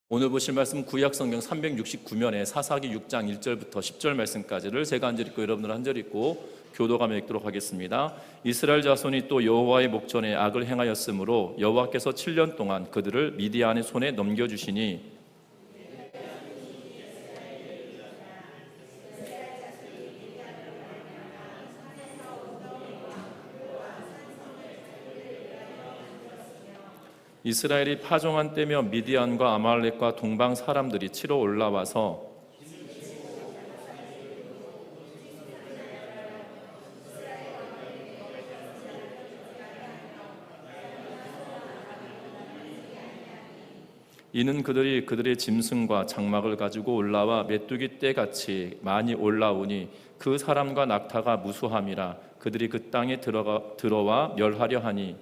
오늘 보실 말씀 구약성경 369면에 사사기 6장 1절부터 10절 말씀까지를 제가 한 절 읽고 여러분들 한 절 읽고 교도감에 읽도록 하겠습니다. 이스라엘 자손이 또 여호와의 목전에 악을 행하였으므로 여호와께서 7년 동안 그들을 미디안의 손에 넘겨주시니 이스라엘이 파종한 때며 미디안과 아말렉과 동방 사람들이 치러 올라와서 이는 그들이 그들의 짐승과 장막을 가지고 올라와 메뚜기 떼같이 많이 올라오니 그 사람과 낙타가 무수함이라 그들이 그 땅에 들어와 멸하려 하니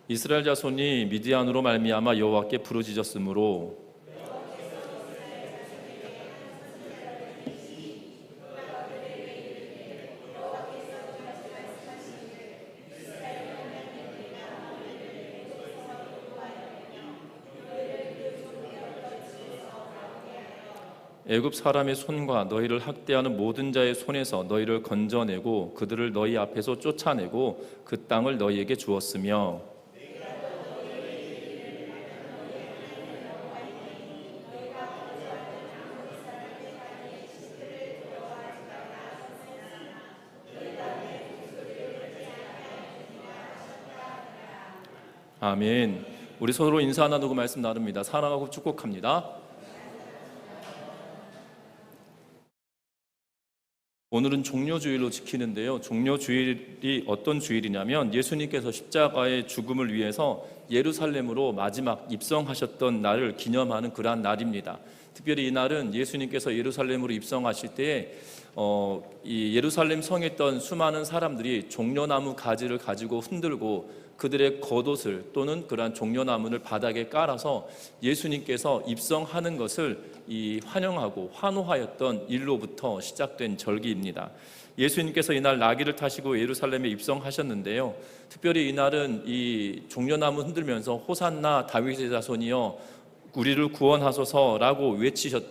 이스라엘 자손이 미디안으로 말미암아 여호와께 부르짖었으므로 애굽 사람의 손과 너희를 학대하는 모든 자의 손에서 너희를 건져내고 그들을 너희 앞에서 쫓아내고 그 땅을 너희에게 주었으며 아멘. 우리 서로 인사 나누고 말씀 나눕니다. 사랑하고 축복합니다. 오늘은 종료주일로 지키는데요. 종료주일이 어떤 주일이냐면 예수님께서 십자가의 죽음을 위해서 예루살렘으로 마지막 입성하셨던 날을 기념하는 그러한 날입니다. 특별히 이 날은 예수님께서 예루살렘으로 입성하실 때에 이 예루살렘 성에 있던 수많은 사람들이 종려나무 가지를 가지고 흔들고 그들의 겉옷을 또는 그러한 종려나무를 바닥에 깔아서 예수님께서 입성하는 것을 환영하고 환호하였던 일로부터 시작된 절기입니다. 예수님께서 이날 나귀를 타시고 예루살렘에 입성하셨는데요. 특별히 이날은 이 종려나무 흔들면서 호산나 다윗의 자손이여 우리를 구원하소서라고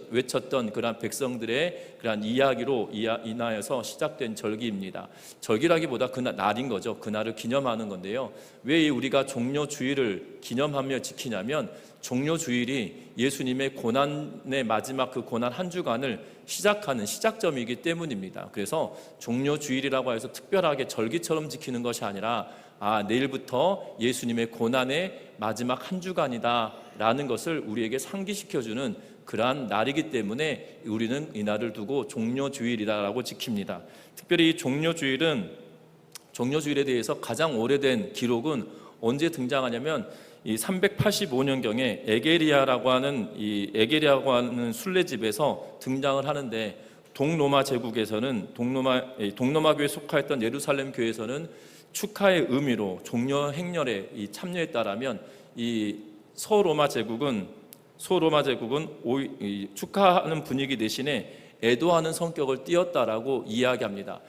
외쳤던 그러한 백성들의 그러한 이야기로 인하여서 시작된 절기입니다. 절기라기보다 날인 거죠. 그날을 기념하는 건데요. 왜 우리가 종료주일을 기념하며 지키냐면 종료주일이 예수님의 고난의 마지막 그 고난 한 주간을 시작하는 시작점이기 때문입니다. 그래서 종료주일이라고 해서 특별하게 절기처럼 지키는 것이 아니라 내일부터 예수님의 고난의 마지막 한 주간이다 라는 것을 우리에게 상기시켜주는 그러한 날이기 때문에 우리는 이 날을 두고 종료주일이라고 지킵니다. 특별히 이 종료주일에 대해서 가장 오래된 기록은 언제 등장하냐면 이 385년경에 에게리아라고 하는 순례집에서 등장을 하는데 동로마 제국에서는 동로마교에 속하였던 예루살렘 교회에서는 축하의 의미로 종려 행렬에 참여했다라면 이 소로마 제국은 축하하는 분위기 대신에 애도하는 성격을 띄었다라고 이야기합니다.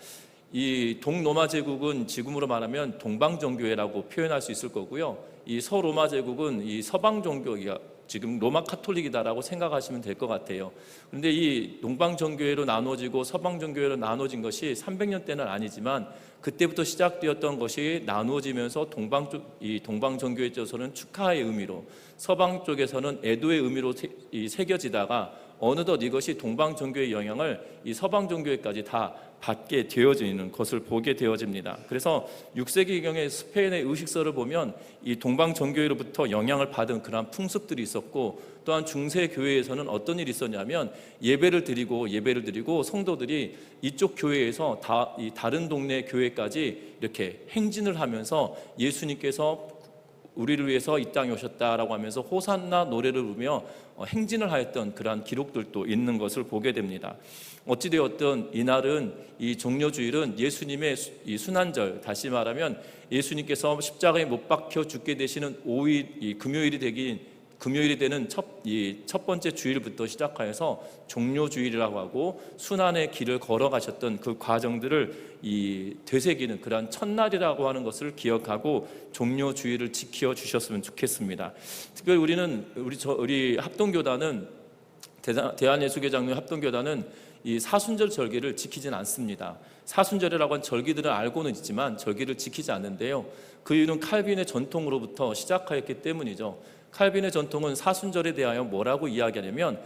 이 동로마 제국은 지금으로 말하면 동방 종교회라고 표현할 수 있을 거고요. 이 서로마 제국은 이 서방 종교가 지금 로마 카톨릭이다라고 생각하시면 될 것 같아요. 그런데 이 동방 종교회로 나눠지고 서방 종교회로 나눠진 것이 300년 때는 아니지만 그때부터 시작되었던 것이 나누어지면서 동방 종교에 있어서는 축하의 의미로, 서방 쪽에서는 애도의 의미로 새겨지다가 어느덧 이것이 동방 종교의 영향을 이 서방 종교에까지 다 받게 되어지는 것을 보게 되어집니다. 그래서 6세기경의 스페인의 의식서를 보면 이 동방 종교로부터 영향을 받은 그러한 풍습들이 있었고, 또한 중세 교회에서는 어떤 일이 있었냐면 예배를 드리고 성도들이 이쪽 교회에서 다른 동네 교회까지 이렇게 행진을 하면서 예수님께서 우리를 위해서 이 땅에 오셨다라고 하면서 호산나 노래를 부르며 행진을 하였던 그러한 기록들도 있는 것을 보게 됩니다. 어찌되었든 이날은 이 종료주일은 예수님의 이 순환절, 다시 말하면 예수님께서 십자가에 못 박혀 죽게 되시는 5일, 이 금요일이 되긴 금요일이 되는 첫 번째 주일부터 시작하여서 종료주일이라고 하고 순환의 길을 걸어가셨던 그 과정들을 되새기는 그러한 첫날이라고 하는 것을 기억하고 종료주일을 지켜 주셨으면 좋겠습니다. 특별히 우리 합동교단은 대한예수교장로회 합동교단은 이 사순절 절기를 지키지는 않습니다. 사순절이라고 한 절기들은 알고는 있지만 절기를 지키지 않는데요. 그 이유는 칼빈의 전통으로부터 시작하였기 때문이죠. 칼빈의 전통은 사순절에 대하여 뭐라고 이야기하냐면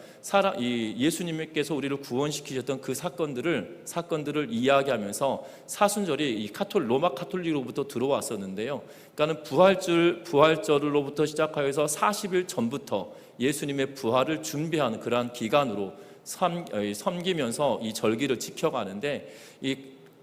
예수님께서 우리를 구원시키셨던 그 사건들을 이야기하면서 사순절이 이 로마 카톨릭으로부터 들어왔었는데요. 그러니까는 부활절로부터 시작하여서 40일 전부터 예수님의 부활을 준비하는 그러한 기간으로 섬기면서 이 절기를 지켜가는데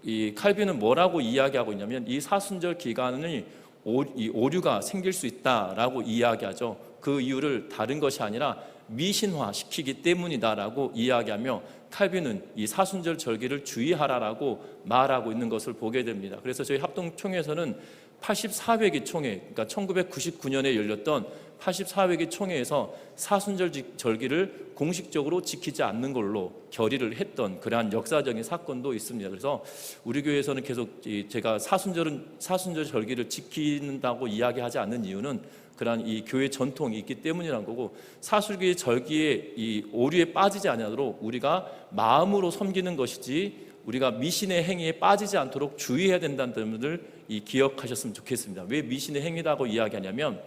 이 칼빈은 뭐라고 이야기하고 있냐면 이 사순절 기간이 오류가 생길 수 있다라고 이야기하죠. 그 이유를 다른 것이 아니라 미신화시키기 때문이다라고 이야기하며 칼빈은 이 사순절 절기를 주의하라라고 말하고 있는 것을 보게 됩니다. 그래서 저희 합동총회에서는 84회기 총회, 그러니까 1999년에 열렸던 84회기 총회에서 사순절 절기를 공식적으로 지키지 않는 걸로 결의를 했던 그러한 역사적인 사건도 있습니다. 그래서 우리 교회에서는 계속 제가 사순절 절기를 지킨다고 이야기하지 않는 이유는 그러한 이 교회 전통이 있기 때문이라는 거고, 사순절 절기의 이 오류에 빠지지 않도록 우리가 마음으로 섬기는 것이지 우리가 미신의 행위에 빠지지 않도록 주의해야 된다는 점을 기억하셨으면 좋겠습니다. 왜 미신의 행위라고 이야기하냐면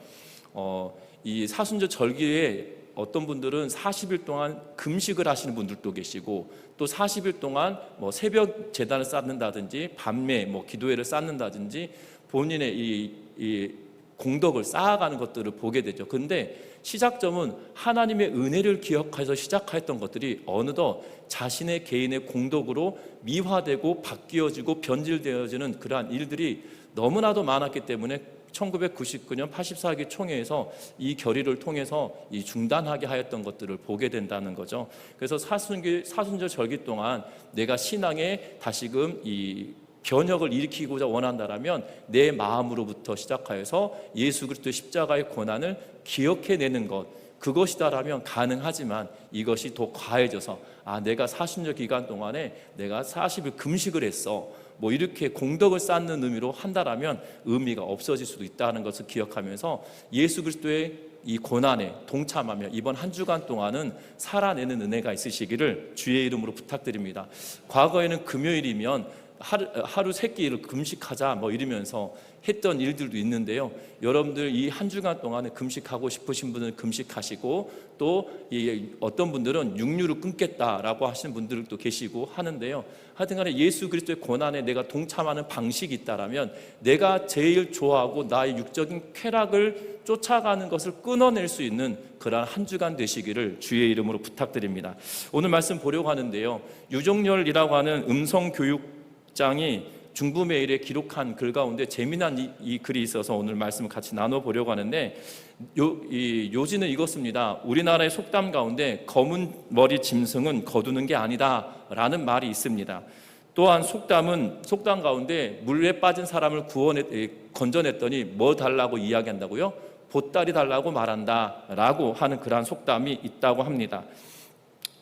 이 사순절 절기에 어떤 분들은 40일 동안 금식을 하시는 분들도 계시고, 또 40일 동안 새벽 제단을 쌓는다든지 밤에 기도회를 쌓는다든지 본인의 이 공덕을 쌓아가는 것들을 보게 되죠. 그런데 시작점은 하나님의 은혜를 기억해서 시작했던 것들이 어느덧 자신의 개인의 공덕으로 미화되고 바뀌어지고 변질되어지는 그러한 일들이 너무나도 많았기 때문에 1999년 84기 총회에서 이 결의를 통해서 중단하게 하였던 것들을 보게 된다는 거죠. 그래서 사순절 절기 동안 내가 신앙에 다시금 변혁을 일으키고자 원한다라면 내 마음으로부터 시작하여서 예수 그리스도의 십자가의 고난을 기억해내는 것, 그것이다라면 가능하지만 이것이 더 과해져서 내가 사순절 기간 동안에 내가 40일 금식을 했어, 이렇게 공덕을 쌓는 의미로 한다라면 의미가 없어질 수도 있다는 것을 기억하면서 예수 그리스도의 이 고난에 동참하며 이번 한 주간 동안은 살아내는 은혜가 있으시기를 주의 이름으로 부탁드립니다. 과거에는 금요일이면 하루 세 끼를 금식하자 이러면서 했던 일들도 있는데요. 여러분들 이 한 주간 동안에 금식하고 싶으신 분은 금식하시고, 또 어떤 분들은 육류를 끊겠다라고 하시는 분들도 계시고 하는데요. 하여튼간에 예수 그리스도의 고난에 내가 동참하는 방식이 있다라면 내가 제일 좋아하고 나의 육적인 쾌락을 쫓아가는 것을 끊어낼 수 있는 그러한 한 주간 되시기를 주의 이름으로 부탁드립니다. 오늘 말씀 보려고 하는데요. 유종열이라고 하는 음성교육장이 중부메일에 기록한 글 가운데 재미난 이 글이 있어서 오늘 말씀을 같이 나눠보려고 하는데, 요지는 이것입니다. 우리나라의 속담 가운데 검은 머리 짐승은 거두는 게 아니다 라는 말이 있습니다. 또한 속담 가운데 물에 빠진 사람을 건져냈더니 뭐 달라고 이야기한다고요? 보따리 달라고 말한다 라고 하는 그러한 속담이 있다고 합니다.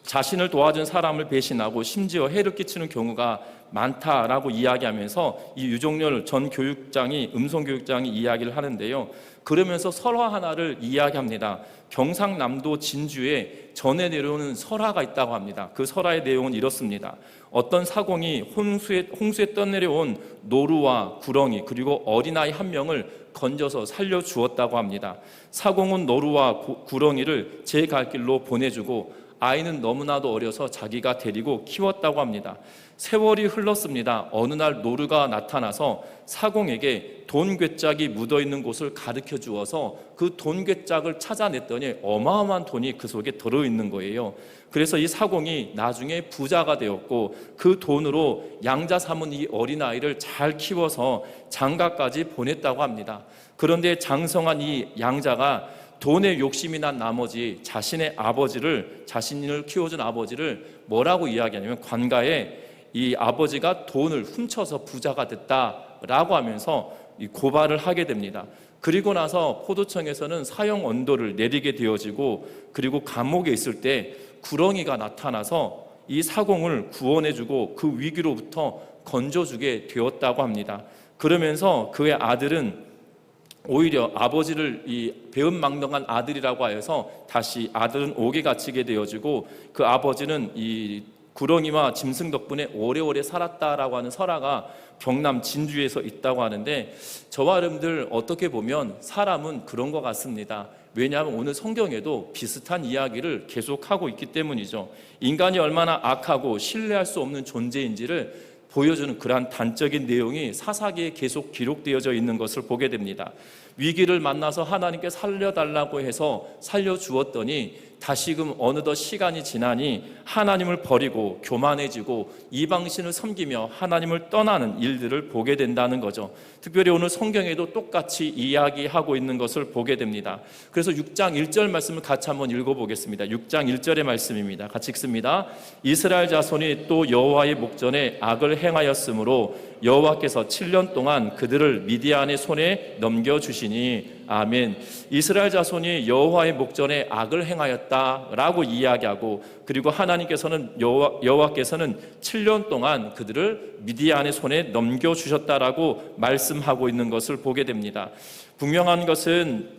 자신을 도와준 사람을 배신하고 심지어 해를 끼치는 경우가 많다라고 이야기하면서 이 유종열 전 교육장이 음성교육장이 이야기를 하는데요. 그러면서 설화 하나를 이야기합니다. 경상남도 진주에 전해 내려오는 설화가 있다고 합니다. 그 설화의 내용은 이렇습니다. 어떤 사공이 홍수에 떠내려온 노루와 구렁이 그리고 어린아이 한 명을 건져서 살려주었다고 합니다. 사공은 노루와 구렁이를 제 갈 길로 보내주고 아이는 너무나도 어려서 자기가 데리고 키웠다고 합니다. 세월이 흘렀습니다. 어느 날 노루가 나타나서 사공에게 돈괴짝이 묻어있는 곳을 가르쳐 주어서 그 돈괴짝을 찾아냈더니 어마어마한 돈이 그 속에 들어있는 거예요. 그래서 이 사공이 나중에 부자가 되었고 그 돈으로 양자 삼은 이 어린아이를 잘 키워서 장가까지 보냈다고 합니다. 그런데 장성한 이 양자가 돈에 욕심이 난 나머지 자신을 키워준 아버지를 뭐라고 이야기하냐면 관가에 이 아버지가 돈을 훔쳐서 부자가 됐다라고 하면서 이 고발을 하게 됩니다. 그리고 나서 포도청에서는 사형 언도를 내리게 되어지고, 그리고 감옥에 있을 때 구렁이가 나타나서 이 사공을 구원해주고 그 위기로부터 건져주게 되었다고 합니다. 그러면서 그의 아들은 오히려 아버지를 이 배은망덕한 아들이라고 하여서 다시 아들은 옥에 갇히게 되어지고, 그 아버지는 이 구렁이와 짐승 덕분에 오래오래 살았다라고 하는 설화가 경남 진주에서 있다고 하는데, 저와 여러분들 어떻게 보면 사람은 그런 것 같습니다. 왜냐하면 오늘 성경에도 비슷한 이야기를 계속하고 있기 때문이죠. 인간이 얼마나 악하고 신뢰할 수 없는 존재인지를 보여주는 그러한 단적인 내용이 사사기에 계속 기록되어져 있는 것을 보게 됩니다. 위기를 만나서 하나님께 살려달라고 해서 살려주었더니 다시금 어느덧 시간이 지나니 하나님을 버리고 교만해지고 이방신을 섬기며 하나님을 떠나는 일들을 보게 된다는 거죠. 특별히 오늘 성경에도 똑같이 이야기하고 있는 것을 보게 됩니다. 그래서 6장 1절 말씀을 같이 한번 읽어보겠습니다. 6장 1절의 말씀입니다. 같이 읽습니다. 이스라엘 자손이 또 여호와의 목전에 악을 행하였으므로 여호와께서 7년 동안 그들을 미디안의 손에 넘겨주시니. 아멘. 이스라엘 자손이 여호와의 목전에 악을 행하였다라고 이야기하고, 그리고 하나님께서는 여호와께서는 7년 동안 그들을 미디안의 손에 넘겨주셨다라고 말씀하고 있는 것을 보게 됩니다. 분명한 것은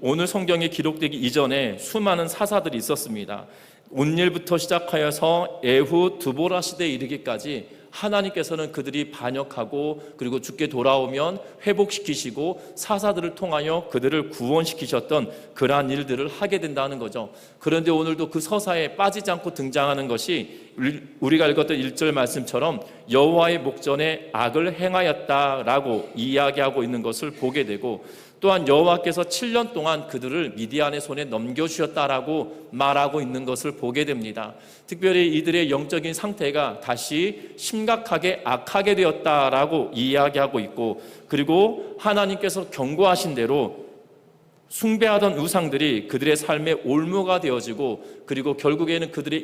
오늘 성경에 기록되기 이전에 수많은 사사들이 있었습니다. 온일부터 시작하여서 에훗, 드보라 시대에 이르기까지 하나님께서는 그들이 반역하고 그리고 죽게 돌아오면 회복시키시고 사사들을 통하여 그들을 구원시키셨던 그러한 일들을 하게 된다는 거죠. 그런데 오늘도 그 서사에 빠지지 않고 등장하는 것이 우리가 읽었던 1절 말씀처럼 여호와의 목전에 악을 행하였다라고 이야기하고 있는 것을 보게 되고, 또한 여호와께서 7년 동안 그들을 미디안의 손에 넘겨주셨다라고 말하고 있는 것을 보게 됩니다. 특별히 이들의 영적인 상태가 다시 심각하게 악하게 되었다라고 이야기하고 있고, 그리고 하나님께서 경고하신 대로 숭배하던 우상들이 그들의 삶의 올무가 되어지고, 그리고 결국에는 그들의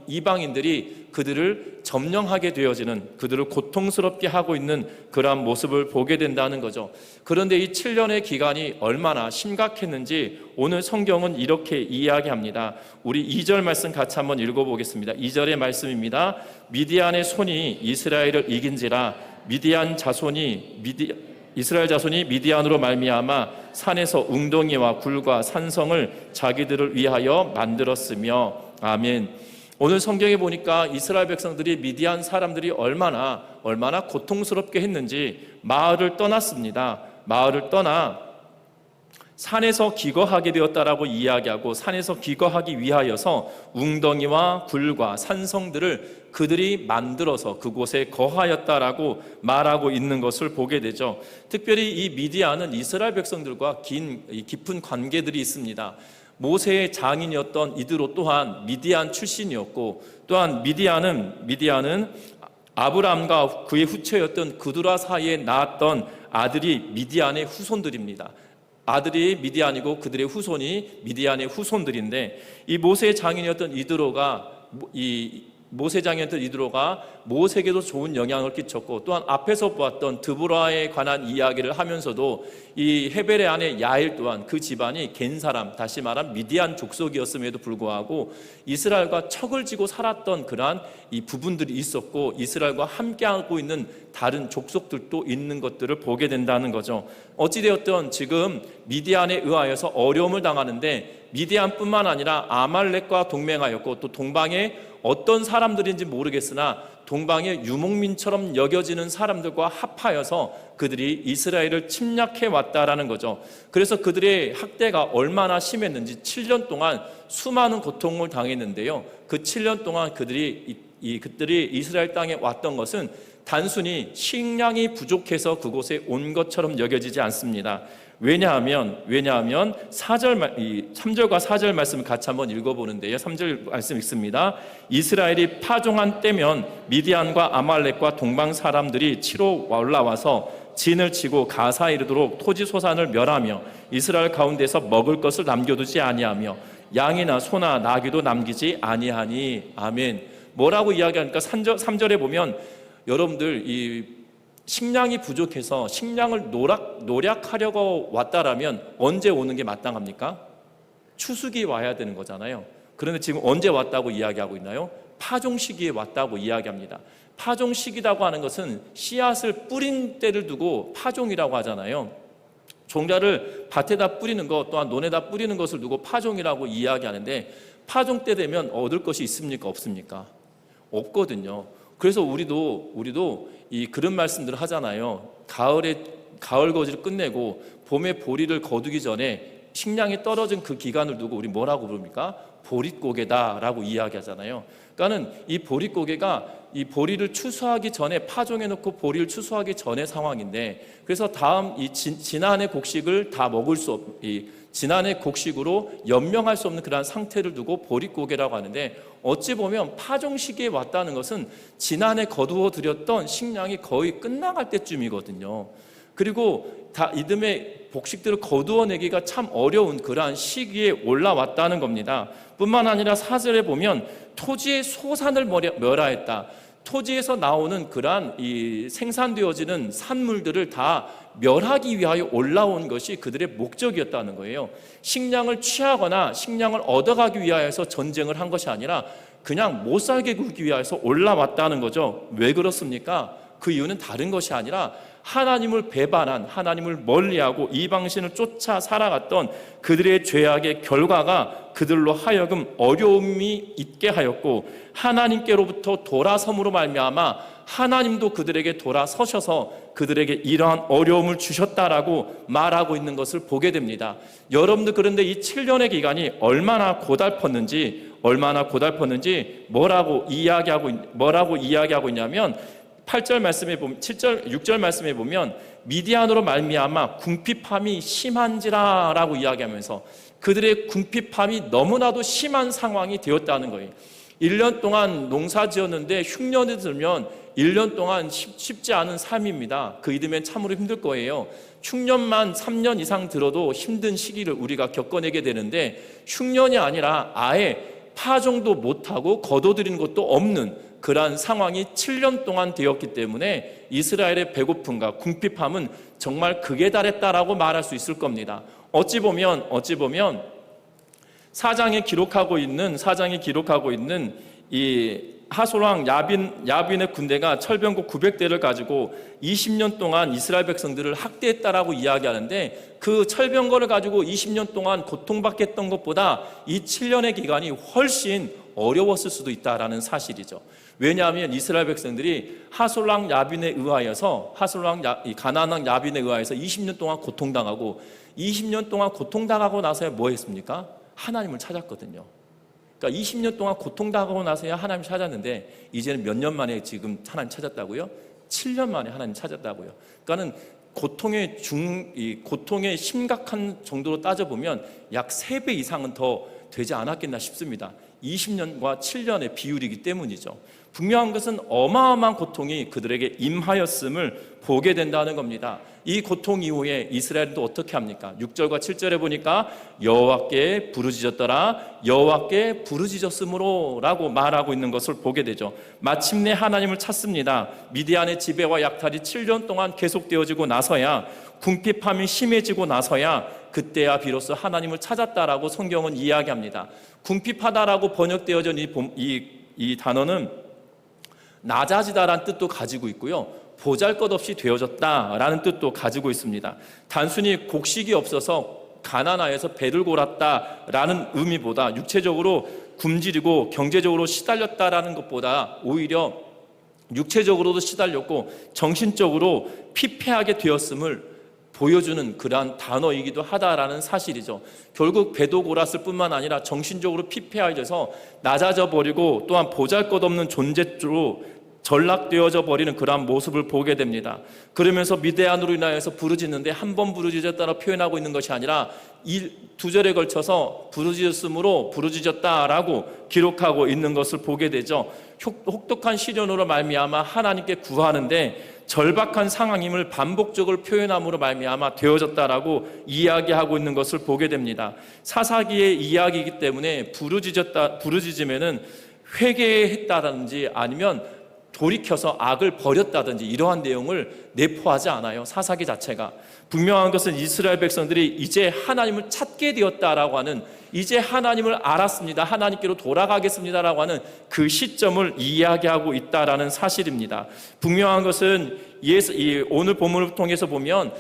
이방인들이 그들을 점령하게 되어지는, 그들을 고통스럽게 하고 있는 그러한 모습을 보게 된다는 거죠. 그런데 이 7년의 기간이 얼마나 심각했는지 오늘 성경은 이렇게 이야기합니다. 우리 2절 말씀 같이 한번 읽어보겠습니다. 2절의 말씀입니다. 미디안의 손이 이스라엘을 이긴지라 이스라엘 자손이 미디안으로 말미암아 산에서 웅덩이와 굴과 산성을 자기들을 위하여 만들었으며. 아멘. 오늘 성경에 보니까 이스라엘 백성들이 미디안 사람들이 얼마나 고통스럽게 했는지 마을을 떠났습니다. 마을을 떠나 산에서 기거하게 되었다라고 이야기하고, 산에서 기거하기 위하여서 웅덩이와 굴과 산성들을 그들이 만들어서 그곳에 거하였다라고 말하고 있는 것을 보게 되죠. 특별히 이 미디안은 이스라엘 백성들과 깊은 관계들이 있습니다. 모세의 장인이었던 이드로 또한 미디안 출신이었고, 또한 미디안은 아브라함과 그의 후처였던 그두라 사이에 낳았던 아들이 미디안의 후손들입니다. 아들이 미디안이고 그들의 후손이 미디안의 후손들인데, 이 모세의 장인이었던 이드로가 모세에게도 좋은 영향을 끼쳤고, 또한 앞에서 보았던 드보라에 관한 이야기를 하면서도 이 헤벨의 아내 야엘 또한 그 집안이 겐 사람, 다시 말하면 미디안 족속이었음에도 불구하고 이스라엘과 척을 지고 살았던 그러한 이 부분들이 있었고, 이스라엘과 함께하고 있는 다른 족속들도 있는 것들을 보게 된다는 거죠. 어찌되었든 지금 미디안에 의하여서 어려움을 당하는데, 미디안뿐만 아니라 아말렉과 동맹하였고, 또 동방에 어떤 사람들인지 모르겠으나 동방의 유목민처럼 여겨지는 사람들과 합하여서 그들이 이스라엘을 침략해 왔다라는 거죠. 그래서 그들의 학대가 얼마나 심했는지 7년 동안 수많은 고통을 당했는데요. 그 7년 동안 그들이 이스라엘 땅에 왔던 것은 단순히 식량이 부족해서 그곳에 온 것처럼 여겨지지 않습니다. 왜냐하면 3절과 4절 말씀을 같이 한번 읽어보는데요. 3절 말씀 읽습니다. 이스라엘이 파종한 때면 미디안과 아말렉과 동방 사람들이 치러 올라와서 진을 치고 가사에 이르도록 토지 소산을 멸하며 이스라엘 가운데서 먹을 것을 남겨두지 아니하며 양이나 소나 나귀도 남기지 아니하니. 아멘. 뭐라고 이야기하니까 3절에 보면 여러분들 이 식량이 부족해서 식량을 노력하려고 왔다라면 언제 오는 게 마땅합니까? 추수기에 와야 되는 거잖아요. 그런데 지금 언제 왔다고 이야기하고 있나요? 파종 시기에 왔다고 이야기합니다. 파종 시기라고 하는 것은 씨앗을 뿌린 때를 두고 파종이라고 하잖아요. 종자를 밭에다 뿌리는 것 또한 논에다 뿌리는 것을 두고 파종이라고 이야기하는데, 파종 때 되면 얻을 것이 있습니까? 없습니까? 없거든요. 그래서 우리도 이 그런 말씀들을 하잖아요. 가을 거지를 끝내고 봄에 보리를 거두기 전에 식량이 떨어진 그 기간을 두고 우리 뭐라고 부릅니까? 보릿고개다라고 이야기하잖아요. 그러니까는 이 보릿고개가 이 보리를 추수하기 전에 파종해 놓고 보리를 추수하기 전의 상황인데, 그래서 다음 이 지난해 곡식을 다 먹을 수 지난해 곡식으로 연명할 수 없는 그러한 상태를 두고 보릿고개라고 하는데, 어찌 보면 파종 시기에 왔다는 것은 지난해 거두어 들였던 식량이 거의 끝나갈 때쯤이거든요. 그리고 다 이듬해 곡식들을 거두어내기가 참 어려운 그러한 시기에 올라왔다는 겁니다. 뿐만 아니라 4절에 보면 토지의 소산을 멸하였다. 토지에서 나오는 그러한 이 생산되어지는 산물들을 다 멸하기 위하여 올라온 것이 그들의 목적이었다는 거예요. 식량을 취하거나 식량을 얻어가기 위하여서 전쟁을 한 것이 아니라 그냥 못 살게 굴기 위하여서 올라왔다는 거죠. 왜 그렇습니까? 그 이유는 다른 것이 아니라 하나님을 배반한, 하나님을 멀리하고 이방신을 쫓아 살아갔던 그들의 죄악의 결과가 그들로 하여금 어려움이 있게 하였고, 하나님께로부터 돌아섬으로 말미암아 하나님도 그들에게 돌아서셔서 그들에게 이러한 어려움을 주셨다라고 말하고 있는 것을 보게 됩니다. 여러분들, 그런데 이 7년의 기간이 얼마나 고달팠는지 뭐라고 이야기하고 있냐면 8절 말씀에 보면 6절 말씀에 보면 미디안으로 말미암아 궁핍함이 심한지라라고 이야기하면서 그들의 궁핍함이 너무나도 심한 상황이 되었다는 거예요. 1년 동안 농사 지었는데 흉년이 들면 1년 동안 쉽지 않은 삶입니다. 그 이듬해는 참으로 힘들 거예요. 흉년만 3년 이상 들어도 힘든 시기를 우리가 겪어내게 되는데, 흉년이 아니라 아예 파종도 못하고 거둬들이는 것도 없는 그러한 상황이 7년 동안 되었기 때문에 이스라엘의 배고픔과 궁핍함은 정말 극에 달했다라고 말할 수 있을 겁니다. 어찌 보면 사장이 기록하고 있는 이 하솔왕 야빈의 군대가 철병거 900대를 가지고 20년 동안 이스라엘 백성들을 학대했다라고 이야기하는데, 그 철병거를 가지고 20년 동안 고통받게 했던 것보다 이 7년의 기간이 훨씬 어려웠을 수도 있다라는 사실이죠. 왜냐하면 이스라엘 백성들이 하솔왕 야빈에 의하여서 가나안 야빈에 의하여서 20년 동안 고통당하고, 20년 동안 고통당하고 나서야 뭐 했습니까? 하나님을 찾았거든요. 그러니까 20년 동안 고통당하고 나서야 하나님을 찾았는데, 이제는 몇 년 만에 지금 하나님 찾았다고요? 7년 만에 하나님 찾았다고요. 그러니까는 고통의 심각한 정도로 따져보면 약 3배 이상은 더 되지 않았겠나 싶습니다. 20년과 7년의 비율이기 때문이죠. 분명한 것은 어마어마한 고통이 그들에게 임하였음을 보게 된다는 겁니다. 이 고통 이후에 이스라엘은 또 어떻게 합니까? 6절과 7절에 보니까 여호와께 부르짖었더라, 여호와께 부르짖었으므로 라고 말하고 있는 것을 보게 되죠. 마침내 하나님을 찾습니다. 미디안의 지배와 약탈이 7년 동안 계속되어지고 나서야, 궁핍함이 심해지고 나서야 그때야 비로소 하나님을 찾았다라고 성경은 이야기합니다. 궁핍하다라고 번역되어진 이 단어는 낮아지다라는 뜻도 가지고 있고요, 보잘것없이 되어졌다라는 뜻도 가지고 있습니다. 단순히 곡식이 없어서 가난하여서 배를 골았다라는 의미보다, 육체적으로 굶주리고 경제적으로 시달렸다라는 것보다 오히려 육체적으로도 시달렸고 정신적으로 피폐하게 되었음을 보여주는 그러한 단어이기도 하다라는 사실이죠. 결국 배도 골았을 뿐만 아니라 정신적으로 피폐해져서 낮아져 버리고, 또한 보잘것없는 존재로 전락되어져 버리는 그러한 모습을 보게 됩니다. 그러면서 미디안으로 인하여서 부르짖는데, 한 번 부르짖었다라고 표현하고 있는 것이 아니라 2절에 걸쳐서 부르짖었으므로 부르짖었다라고 기록하고 있는 것을 보게 되죠. 혹독한 시련으로 말미암아 하나님께 구하는데 절박한 상황임을 반복적으로 표현함으로 말미암아 되어졌다라고 이야기하고 있는 것을 보게 됩니다. 사사기의 이야기이기 때문에 부르짖으면은 회개했다든지 아니면 돌이켜서 악을 버렸다든지 이러한 내용을 내포하지 않아요. 사사기 자체가. 분명한 것은 이스라엘 백성들이 이제 하나님을 찾게 되었다라고 하는, 이제 하나님을 알았습니다, 하나님께로 돌아가겠습니다라고 하는 그 시점을 이야기하고 있다라는 사실입니다. 분명한 것은 오늘 본문을 통해서 보면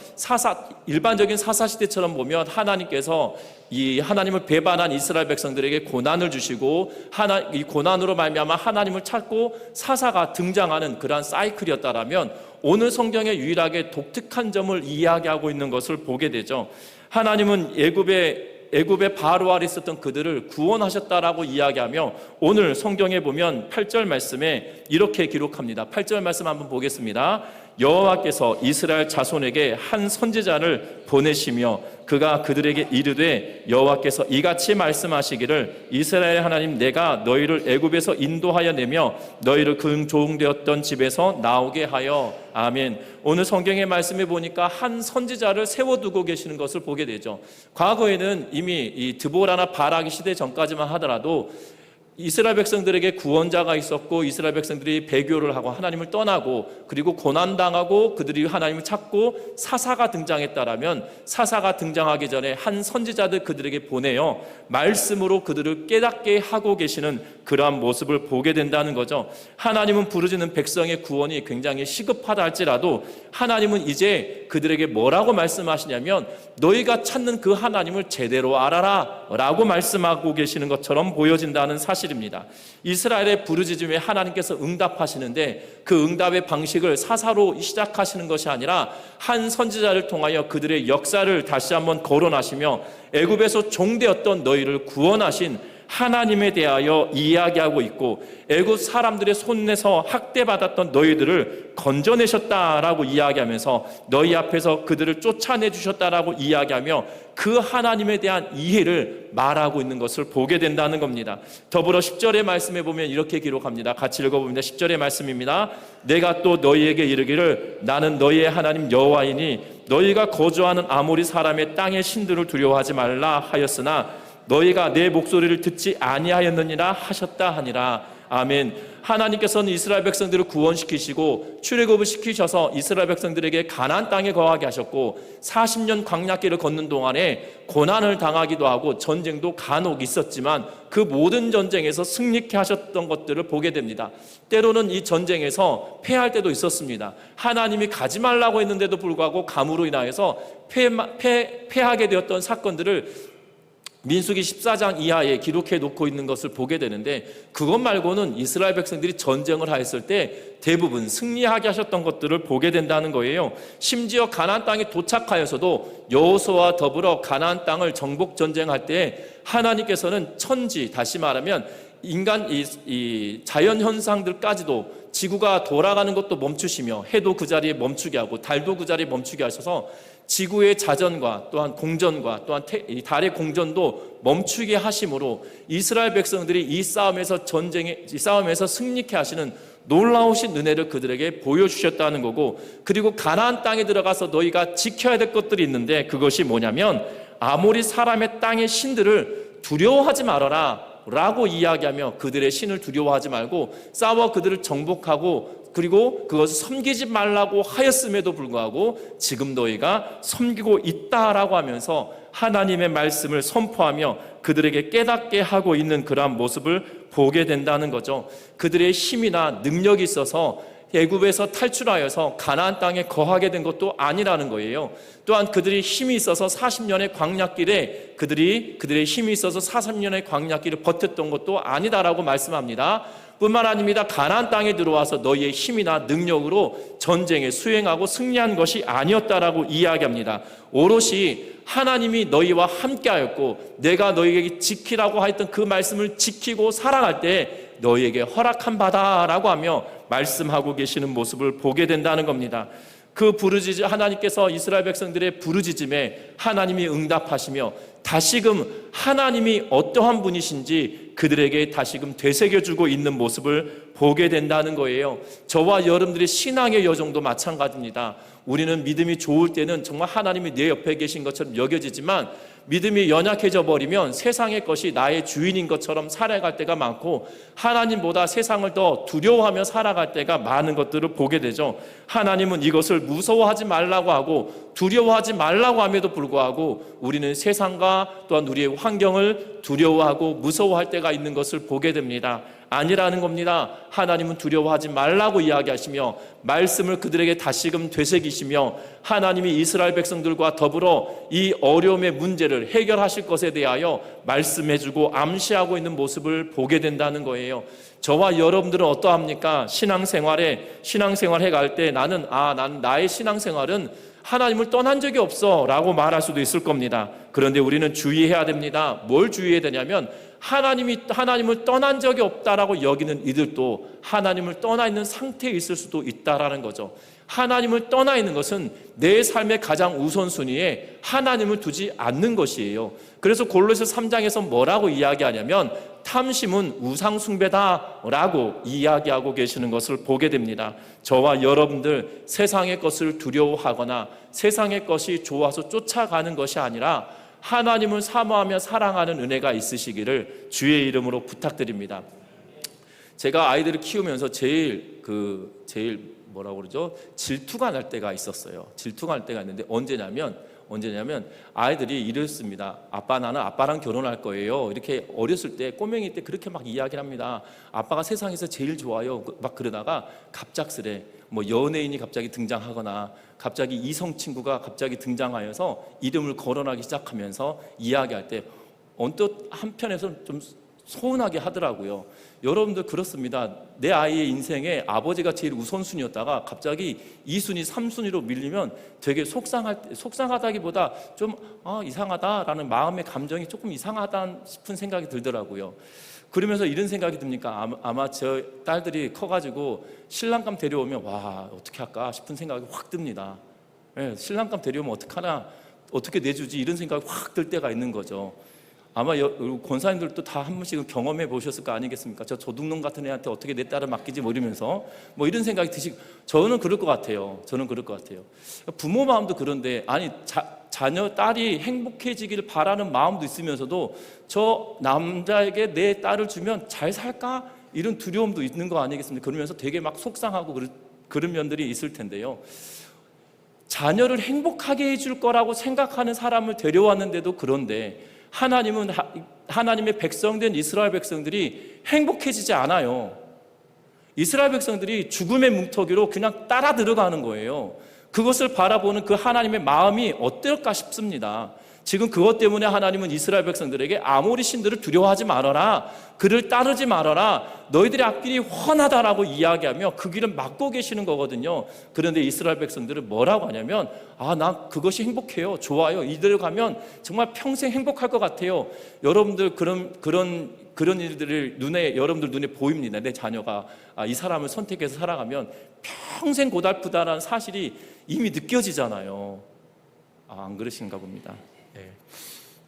일반적인 사사 시대처럼 보면 하나님께서 이 하나님을 배반한 이스라엘 백성들에게 고난을 주시고 이 고난으로 말미암아 하나님을 찾고 사사가 등장하는 그러한 사이클이었다라면, 오늘 성경에 유일하게 독특한 점을 이야기하고 있는 것을 보게 되죠. 하나님은 애굽의 바로 아래 있었던 그들을 구원하셨다라고 이야기하며, 오늘 성경에 보면 8절 말씀에 이렇게 기록합니다. 8절 말씀 한번 보겠습니다. 여호와께서 이스라엘 자손에게 한 선지자를 보내시며 그가 그들에게 이르되, 여호와께서 이같이 말씀하시기를 이스라엘 하나님 내가 너희를 애굽에서 인도하여 내며 너희를 종되었던 집에서 나오게 하여. 아멘. 오늘 성경의 말씀에 보니까 한 선지자를 세워두고 계시는 것을 보게 되죠. 과거에는 이미 이 드보라나 바라기 시대 전까지만 하더라도 이스라엘 백성들에게 구원자가 있었고, 이스라엘 백성들이 배교를 하고 하나님을 떠나고 그리고 고난당하고 그들이 하나님을 찾고 사사가 등장했다라면, 사사가 등장하기 전에 한 선지자들 그들에게 보내어 말씀으로 그들을 깨닫게 하고 계시는 그러한 모습을 보게 된다는 거죠. 하나님은 부르짖는 백성의 구원이 굉장히 시급하다 할지라도 하나님은 이제 그들에게 뭐라고 말씀하시냐면, 너희가 찾는 그 하나님을 제대로 알아라 라고 말씀하고 계시는 것처럼 보여진다는 사실입니다. 이스라엘의 부르짖음에 하나님께서 응답하시는데, 그 응답의 방식을 사사로 시작하시는 것이 아니라 한 선지자를 통하여 그들의 역사를 다시 한번 거론하시며 애굽에서 종되었던 너희를 구원하신 하나님에 대하여 이야기하고 있고, 애굽 사람들의 손에서 학대받았던 너희들을 건져내셨다라고 이야기하면서 너희 앞에서 그들을 쫓아내주셨다라고 이야기하며 그 하나님에 대한 이해를 말하고 있는 것을 보게 된다는 겁니다. 더불어 10절의 말씀에 보면 이렇게 기록합니다. 같이 읽어봅니다. 10절의 말씀입니다. 내가 또 너희에게 이르기를 나는 너희의 하나님 여호와이니 너희가 거주하는 아모리 사람의 땅의 신들을 두려워하지 말라 하였으나 너희가 내 목소리를 듣지 아니하였느니라 하셨다 하니라. 아멘. 하나님께서는 이스라엘 백성들을 구원시키시고 출애굽을 시키셔서 이스라엘 백성들에게 가나안 땅에 거하게 하셨고, 40년 광야길을 걷는 동안에 고난을 당하기도 하고 전쟁도 간혹 있었지만 그 모든 전쟁에서 승리케 하셨던 것들을 보게 됩니다. 때로는 이 전쟁에서 패할 때도 있었습니다. 하나님이 가지 말라고 했는데도 불구하고 감으로 인하여서 패하게 되었던 사건들을 민수기 14장 이하에 기록해 놓고 있는 것을 보게 되는데, 그것 말고는 이스라엘 백성들이 전쟁을 하였을 때 대부분 승리하게 하셨던 것들을 보게 된다는 거예요. 심지어 가나안 땅에 도착하여서도 여호수아와 더불어 가나안 땅을 정복 전쟁할 때 하나님께서는 천지, 다시 말하면 인간 이 자연 현상들까지도 지구가 돌아가는 것도 멈추시며 해도 그 자리에 멈추게 하고 달도 그 자리에 멈추게 하셔서 지구의 자전과 또한 공전과 또한 달의 공전도 멈추게 하심으로 이스라엘 백성들이 이 싸움에서 승리케 하시는 놀라우신 은혜를 그들에게 보여주셨다는 거고, 그리고 가나안 땅에 들어가서 너희가 지켜야 될 것들이 있는데, 그것이 뭐냐면 아모리 사람의 땅의 신들을 두려워하지 말아라 라고 이야기하며, 그들의 신을 두려워하지 말고 싸워 그들을 정복하고 그리고 그것을 섬기지 말라고 하였음에도 불구하고 지금 너희가 섬기고 있다라고 하면서 하나님의 말씀을 선포하며 그들에게 깨닫게 하고 있는 그러한 모습을 보게 된다는 거죠. 그들의 힘이나 능력이 있어서 애굽에서 탈출하여서 가나안 땅에 거하게 된 것도 아니라는 거예요. 또한 그들이 힘이 있어서 40년의 광야길에 그들의 힘이 있어서 40년의 광야길을 버텼던 것도 아니다라고 말씀합니다. 뿐만 아닙니다. 가나안 땅에 들어와서 너희의 힘이나 능력으로 전쟁에 수행하고 승리한 것이 아니었다라고 이야기합니다. 오롯이 하나님이 너희와 함께하였고 내가 너희에게 지키라고 했던 그 말씀을 지키고 살아갈 때 너희에게 허락한 바다라고 하며 말씀하고 계시는 모습을 보게 된다는 겁니다. 그 부르짖음, 하나님께서 이스라엘 백성들의 부르짖음에 하나님이 응답하시며 다시금 하나님이 어떠한 분이신지 그들에게 다시금 되새겨주고 있는 모습을 보게 된다는 거예요. 저와 여러분들의 신앙의 여정도 마찬가지입니다. 우리는 믿음이 좋을 때는 정말 하나님이 내 옆에 계신 것처럼 여겨지지만 믿음이 연약해져 버리면 세상의 것이 나의 주인인 것처럼 살아갈 때가 많고 하나님보다 세상을 더 두려워하며 살아갈 때가 많은 것들을 보게 되죠. 하나님은 이것을 무서워하지 말라고 하고 두려워하지 말라고 함에도 불구하고 우리는 세상과 또한 우리의 환경을 두려워하고 무서워할 때가 있는 것을 보게 됩니다. 아니라는 겁니다. 하나님은 두려워하지 말라고 이야기하시며 말씀을 그들에게 다시금 되새기시며 하나님이 이스라엘 백성들과 더불어 이 어려움의 문제를 해결하실 것에 대하여 말씀해주고 암시하고 있는 모습을 보게 된다는 거예요. 저와 여러분들은 어떠합니까? 신앙생활 해갈 때 나는 나의 신앙생활은 하나님을 떠난 적이 없어 라고 말할 수도 있을 겁니다. 그런데 우리는 주의해야 됩니다. 뭘 주의해야 되냐면 하나님을 떠난 적이 없다라고 여기는 이들도 하나님을 떠나 있는 상태에 있을 수도 있다라는 거죠. 하나님을 떠나 있는 것은 내 삶의 가장 우선순위에 하나님을 두지 않는 것이에요. 그래서 골로새 3장에서 뭐라고 이야기하냐면 탐심은 우상숭배다라고 이야기하고 계시는 것을 보게 됩니다. 저와 여러분들 세상의 것을 두려워하거나 세상의 것이 좋아서 쫓아가는 것이 아니라 하나님을 사모하며 사랑하는 은혜가 있으시기를 주의 이름으로 부탁드립니다. 제가 아이들을 키우면서 제일 뭐라고 그러죠? 질투가 날 때가 있었어요. 질투가 날 때가 있는데 언제냐면 아이들이 이랬습니다. 나는 아빠랑 결혼할 거예요. 이렇게 어렸을 때 꼬맹이 때 그렇게 막 이야기를 합니다. 아빠가 세상에서 제일 좋아요. 막 그러다가 갑작스레 연예인이 갑자기 등장하거나 갑자기 이성 친구가 갑자기 등장하여서 이름을 거론하기 시작하면서 이야기할 때 언뜻 한편에서는 좀 서운하게 하더라고요. 여러분들 그렇습니다. 내 아이의 인생에 아버지가 제일 우선순위였다가 갑자기 2순위, 3순위로 밀리면 되게 속상하다기보다 좀 이상하다라는 마음의 감정이 조금 이상하다 싶은 생각이 들더라고요. 그러면서 이런 생각이 듭니까? 아마 저 딸들이 커가지고 신랑감 데려오면 어떻게 할까 싶은 생각이 확 듭니다. 신랑감 데려오면 어떡하나, 어떻게 내주지, 이런 생각이 확 들 때가 있는 거죠. 아마 권사님들도 다 한 번씩은 경험해 보셨을 거 아니겠습니까? 저 도둑놈 같은 애한테 어떻게 내 딸을 맡기지 이러면서 이런 생각이 드시고, 저는 그럴 것 같아요. 부모 마음도 그런데 자녀 딸이 행복해지기를 바라는 마음도 있으면서도 저 남자에게 내 딸을 주면 잘 살까? 이런 두려움도 있는 거 아니겠습니까? 그러면서 되게 막 속상하고 그런 면들이 있을 텐데요. 자녀를 행복하게 해줄 거라고 생각하는 사람을 데려왔는데도 그런데 하나님은 하나님의 백성된 이스라엘 백성들이 행복해지지 않아요. 이스라엘 백성들이 죽음의 뭉터기로 그냥 따라 들어가는 거예요. 그것을 바라보는 그 하나님의 마음이 어떨까 싶습니다. 지금 그것 때문에 하나님은 이스라엘 백성들에게 아모리 신들을 두려워하지 말아라, 그를 따르지 말아라, 너희들의 앞길이 훤하다라고 이야기하며 그 길을 막고 계시는 거거든요. 그런데 이스라엘 백성들은 뭐라고 하냐면 난 그것이 행복해요, 좋아요, 이대로 가면 정말 평생 행복할 것 같아요. 여러분들 그런 일들을 여러분들 눈에 보입니다. 내 자녀가 이 사람을 선택해서 살아가면 평생 고달프다라는 사실이 이미 느껴지잖아요. 안 그러신가 봅니다.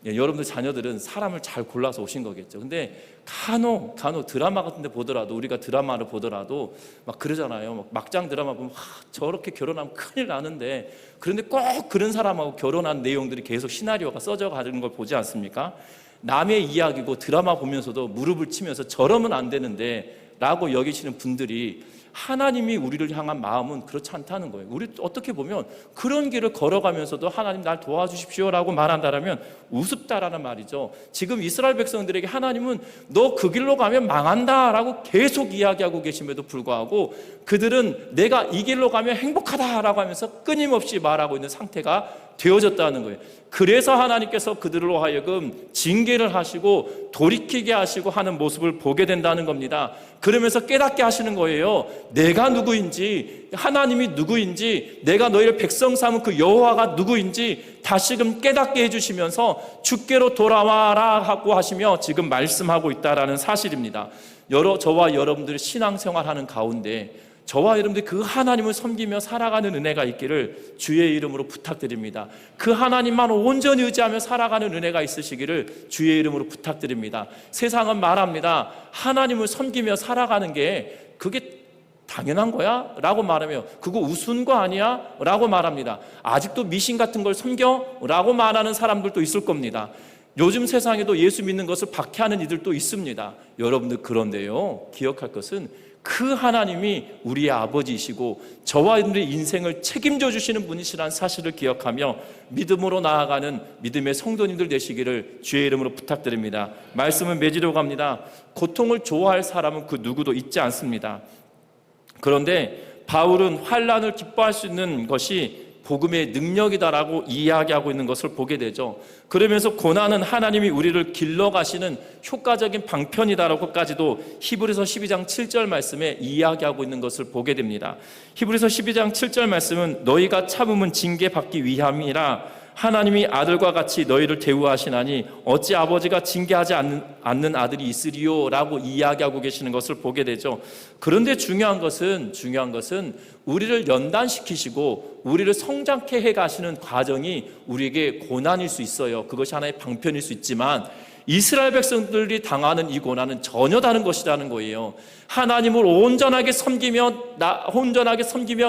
여러분들 자녀들은 사람을 잘 골라서 오신 거겠죠. 근데 간혹 드라마 같은 데 보더라도, 우리가 드라마를 보더라도 막 그러잖아요. 막장 드라마 보면 저렇게 결혼하면 큰일 나는데, 그런데 꼭 그런 사람하고 결혼한 내용들이 계속 시나리오가 써져 가는 걸 보지 않습니까? 남의 이야기고 드라마 보면서도 무릎을 치면서 저러면 안 되는데 라고 여기시는 분들이, 하나님이 우리를 향한 마음은 그렇지 않다는 거예요. 우리 어떻게 보면 그런 길을 걸어가면서도 하나님 날 도와주십시오라고 말한다면 우습다라는 말이죠. 지금 이스라엘 백성들에게 하나님은 너 그 길로 가면 망한다라고 계속 이야기하고 계심에도 불구하고 그들은 내가 이 길로 가면 행복하다라고 하면서 끊임없이 말하고 있는 상태가 되어졌다는 거예요. 그래서 하나님께서 그들로 하여금 징계를 하시고 돌이키게 하시고 하는 모습을 보게 된다는 겁니다. 그러면서 깨닫게 하시는 거예요. 내가 누구인지, 하나님이 누구인지, 내가 너희를 백성 삼은 그 여호와가 누구인지 다시금 깨닫게 해주시면서 주께로 돌아와라 하고 하시며 지금 말씀하고 있다라는 사실입니다. 저와 여러분들이 신앙생활하는 가운데 저와 여러분들이 그 하나님을 섬기며 살아가는 은혜가 있기를 주의 이름으로 부탁드립니다. 그 하나님만 온전히 의지하며 살아가는 은혜가 있으시기를 주의 이름으로 부탁드립니다. 세상은 말합니다. 하나님을 섬기며 살아가는 게 그게 당연한 거야? 라고 말하며 그거 우스운 거 아니야? 라고 말합니다. 아직도 미신 같은 걸 섬겨? 라고 말하는 사람들도 있을 겁니다. 요즘 세상에도 예수 믿는 것을 박해하는 이들도 있습니다. 여러분들, 그런데요, 기억할 것은 그 하나님이 우리의 아버지이시고 저와 여러분들의 인생을 책임져 주시는 분이시라는 사실을 기억하며 믿음으로 나아가는 믿음의 성도님들 되시기를 주의 이름으로 부탁드립니다. 말씀은 맺으려고 갑니다. 고통을 좋아할 사람은 그 누구도 있지 않습니다. 그런데 바울은 환난을 기뻐할 수 있는 것이 복음의 능력이다라고 이야기하고 있는 것을 보게 되죠. 그러면서 고난은 하나님이 우리를 길러가시는 효과적인 방편이다라고까지도 히브리서 12장 7절 말씀에 이야기하고 있는 것을 보게 됩니다. 히브리서 12장 7절 말씀은 너희가 참음은 징계받기 위함이라 하나님이 아들과 같이 너희를 대우하시나니 어찌 아버지가 징계하지 않는 아들이 있으리요? 라고 이야기하고 계시는 것을 보게 되죠. 그런데 중요한 것은 우리를 연단시키시고 우리를 성장케 해가시는 과정이 우리에게 고난일 수 있어요. 그것이 하나의 방편일 수 있지만 이스라엘 백성들이 당하는 이 고난은 전혀 다른 것이라는 거예요. 하나님을 온전하게 섬기며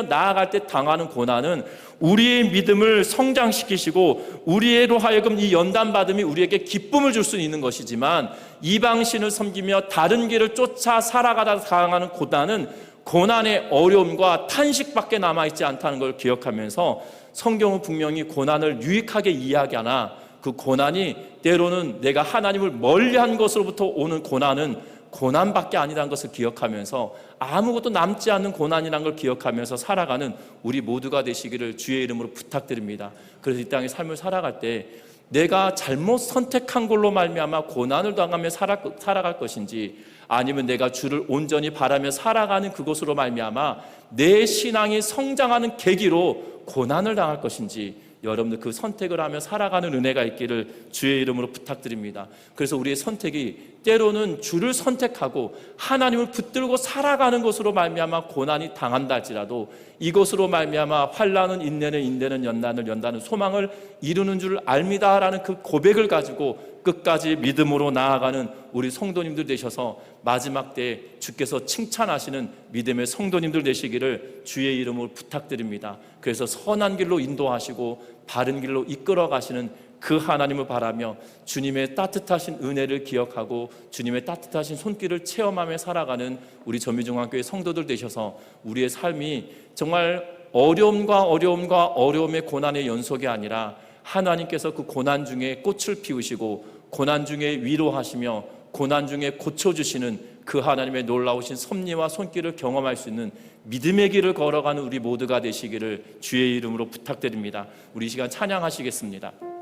나아갈 때 당하는 고난은 우리의 믿음을 성장시키시고 우리로 하여금 이 연단받음이 우리에게 기쁨을 줄 수 있는 것이지만 이방신을 섬기며 다른 길을 쫓아 살아가다 당하는 고난은 고난의 어려움과 탄식밖에 남아있지 않다는 걸 기억하면서 성경은 분명히 고난을 유익하게 이야기하나 그 고난이 때로는 내가 하나님을 멀리한 것으로부터 오는 고난은 고난밖에 아니라는 것을 기억하면서 아무것도 남지 않는 고난이라는 걸 기억하면서 살아가는 우리 모두가 되시기를 주의 이름으로 부탁드립니다. 그래서 이 땅의 삶을 살아갈 때 내가 잘못 선택한 걸로 말미암아 고난을 당하며 살아갈 것인지 아니면 내가 주를 온전히 바라며 살아가는 그것으로 말미암아 내 신앙이 성장하는 계기로 고난을 당할 것인지 여러분들 그 선택을 하며 살아가는 은혜가 있기를 주의 이름으로 부탁드립니다. 그래서 우리의 선택이 때로는 주를 선택하고 하나님을 붙들고 살아가는 것으로 말미암아 고난이 당한다 할지라도 이것으로 말미암아 환난은 인내는 연단은 소망을 이루는 줄 압니다라는 그 고백을 가지고 끝까지 믿음으로 나아가는 우리 성도님들 되셔서 마지막 때에 주께서 칭찬하시는 믿음의 성도님들 되시기를 주의 이름으로 부탁드립니다. 그래서 선한 길로 인도하시고 바른 길로 이끌어 가시는 그 하나님을 바라며 주님의 따뜻하신 은혜를 기억하고 주님의 따뜻하신 손길을 체험하며 살아가는 우리 전미중앙교회 성도들 되셔서 우리의 삶이 정말 어려움의 고난의 연속이 아니라 하나님께서 그 고난 중에 꽃을 피우시고 고난 중에 위로하시며 고난 중에 고쳐주시는 그 하나님의 놀라우신 섭리와 손길을 경험할 수 있는 믿음의 길을 걸어가는 우리 모두가 되시기를 주의 이름으로 부탁드립니다. 우리 이 시간 찬양하시겠습니다.